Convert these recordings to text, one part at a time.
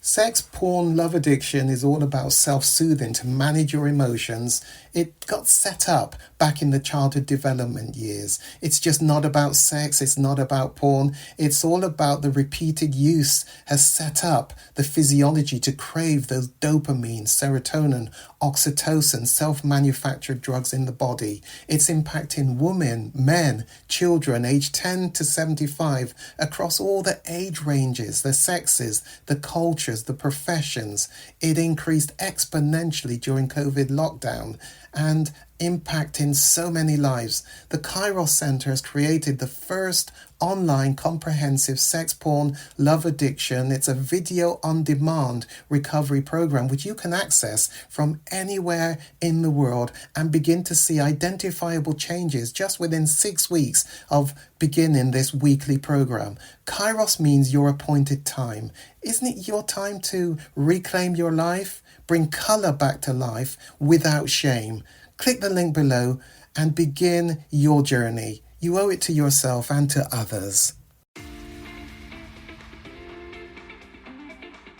Sex, porn, love addiction is all about self-soothing to manage your emotions. It got set up back in the childhood development years. It's just not about sex. It's not about porn. It's all about the repeated use has set up the physiology to crave those dopamine, serotonin, oxytocin, self-manufactured drugs in the body. It's impacting women, men, children aged 10 to 75 across all the age ranges, the sexes, the cultures, the professions. It increased exponentially during COVID lockdown and impacting so many lives. The Kairos Center has created the first online comprehensive sex, porn, love addiction. It's a video on demand recovery program which you can access from anywhere in the world and begin to see identifiable changes just within 6 weeks of beginning this weekly program. Kairos means your appointed time. Isn't it your time to reclaim your life? Bring color back to life without shame. Click the link below and begin your journey. You owe it to yourself and to others.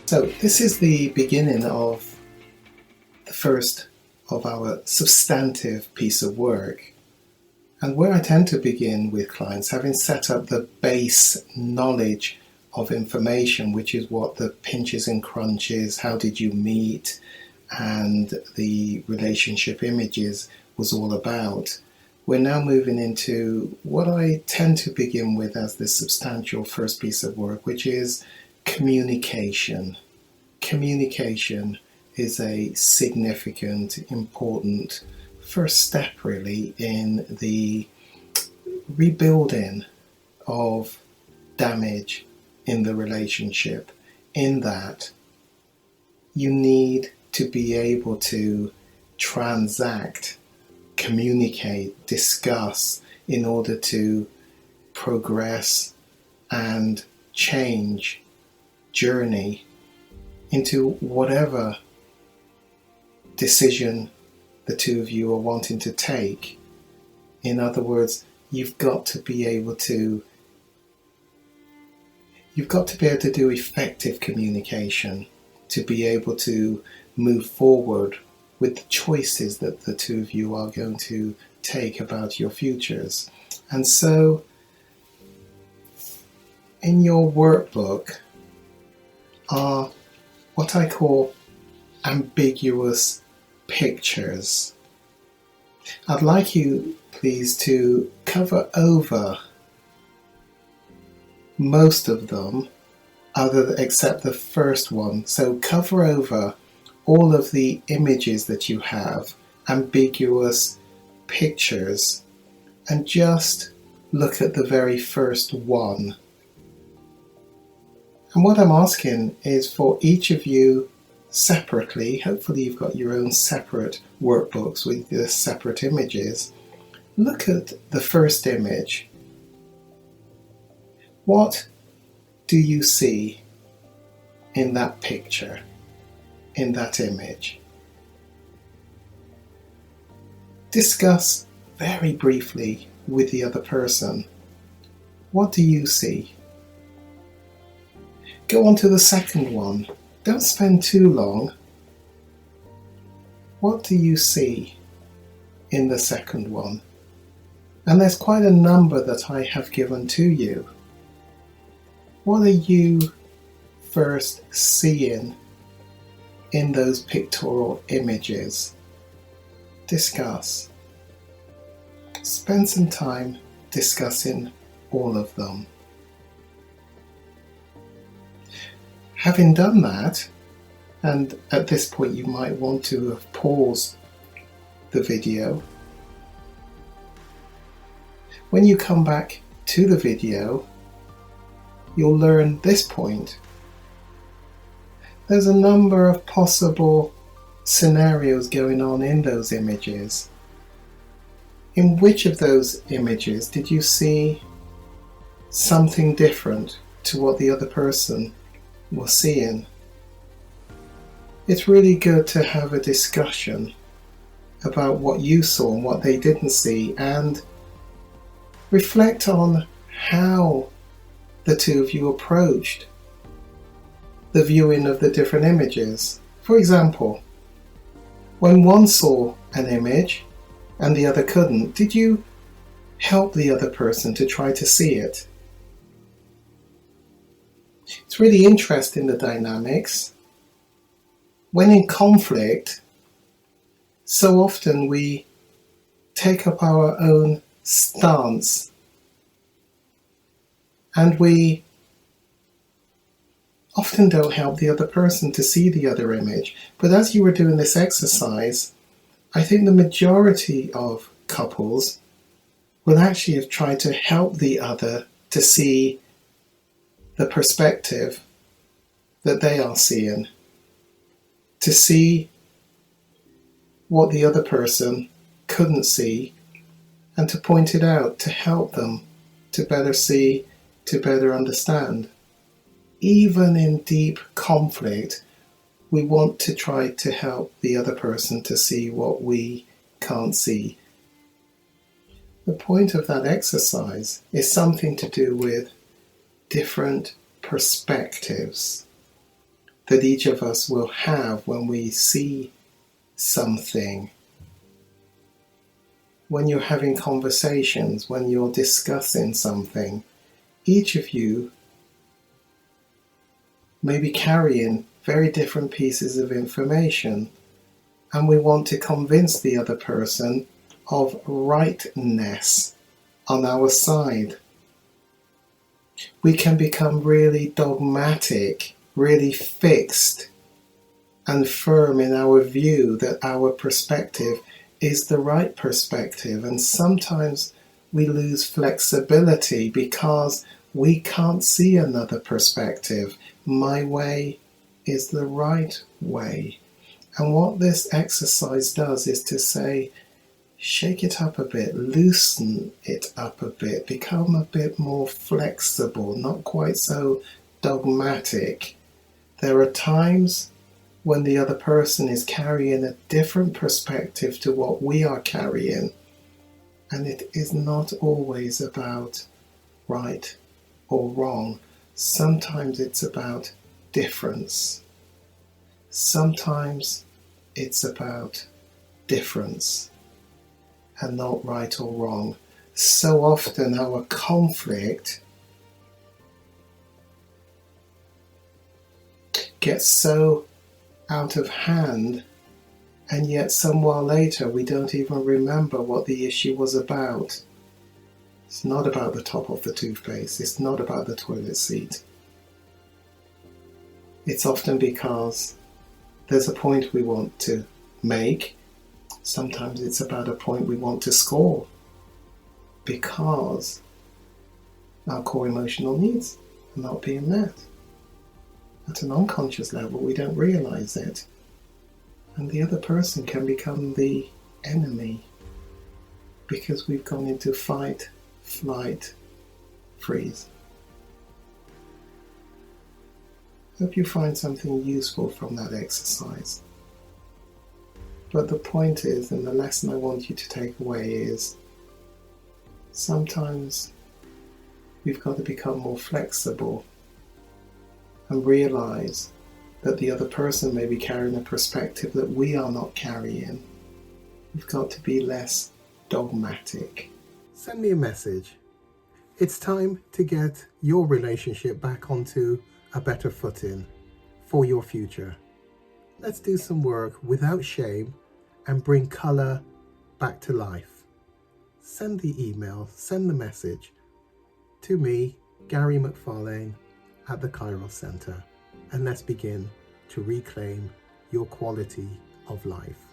So this is the beginning of the first of our substantive piece of work, and where I tend to begin with clients, having set up the base knowledge of information, which is what the pinches and crunches, how did you meet, and the relationship images was all about. We're now moving into what I tend to begin with as the substantial first piece of work, which is communication. Communication is a significant, important first step really in the rebuilding of damage in the relationship, in that you need to be able to transact, communicate, discuss in order to progress and change, journey into whatever decision the two of you are wanting to take. In other words, you've got to be able to do effective communication to be able to move forward with the choices that the two of you are going to take about your futures. And so in your workbook are what I call ambiguous pictures. I'd like you, please, to cover over most of them, except the first one. So cover over all of the images that you have, ambiguous pictures, and just look at the very first one. And what I'm asking is for each of you separately, hopefully you've got your own separate workbooks with the separate images, look at the first image. What do you see in that picture, in that image? Discuss very briefly with the other person. What do you see? Go on to the second one. Don't spend too long. What do you see in the second one? And there's quite a number that I have given to you. What are you first seeing in those pictorial images? Discuss. Spend some time discussing all of them. Having done that, and at this point you might want to have paused the video, when you come back to the video, you'll learn this point. There's a number of possible scenarios going on in those images. In which of those images did you see something different to what the other person was seeing? It's really good to have a discussion about what you saw and what they didn't see, and reflect on how the two of you approached the viewing of the different images. For example, when one saw an image and the other couldn't, did you help the other person to try to see it? It's really interesting, the dynamics. When in conflict, so often we take up our own stance and we often don't help the other person to see the other image. But as you were doing this exercise, I think the majority of couples will actually have tried to help the other to see the perspective that they are seeing, to see what the other person couldn't see, and to point it out, to help them to better see, to better understand. Even in deep conflict, we want to try to help the other person to see what we can't see. The point of that exercise is something to do with different perspectives that each of us will have when we see something. When you're having conversations, when you're discussing something, each of you may be carrying very different pieces of information, and we want to convince the other person of rightness on our side. We can become really dogmatic, really fixed and firm in our view that our perspective is the right perspective, and sometimes we lose flexibility because we can't see another perspective. My way is the right way. And what this exercise does is to say, shake it up a bit, loosen it up a bit, become a bit more flexible, not quite so dogmatic. There are times when the other person is carrying a different perspective to what we are carrying, and it is not always about right or wrong. Sometimes it's about difference. Sometimes it's about difference and not right or wrong. So often our conflict gets so out of hand, and yet some while later we don't even remember what the issue was about. It's not about the top of the toothpaste. It's not about the toilet seat. It's often because there's a point we want to make. Sometimes it's about a point we want to score because our core emotional needs are not being met. At an unconscious level, we don't realize it. And the other person can become the enemy because we've gone into fight, flight, freeze. Hope you find something useful from that exercise. But the point is, and the lesson I want you to take away is, sometimes we've got to become more flexible and realize that the other person may be carrying a perspective that we are not carrying. We've got to be less dogmatic. Send me a message. It's time to get your relationship back onto a better footing for your future. Let's do some work without shame and bring colour back to life. Send the email, send the message to me, Gary McFarlane, at the Kairos Centre, and let's begin to reclaim your quality of life.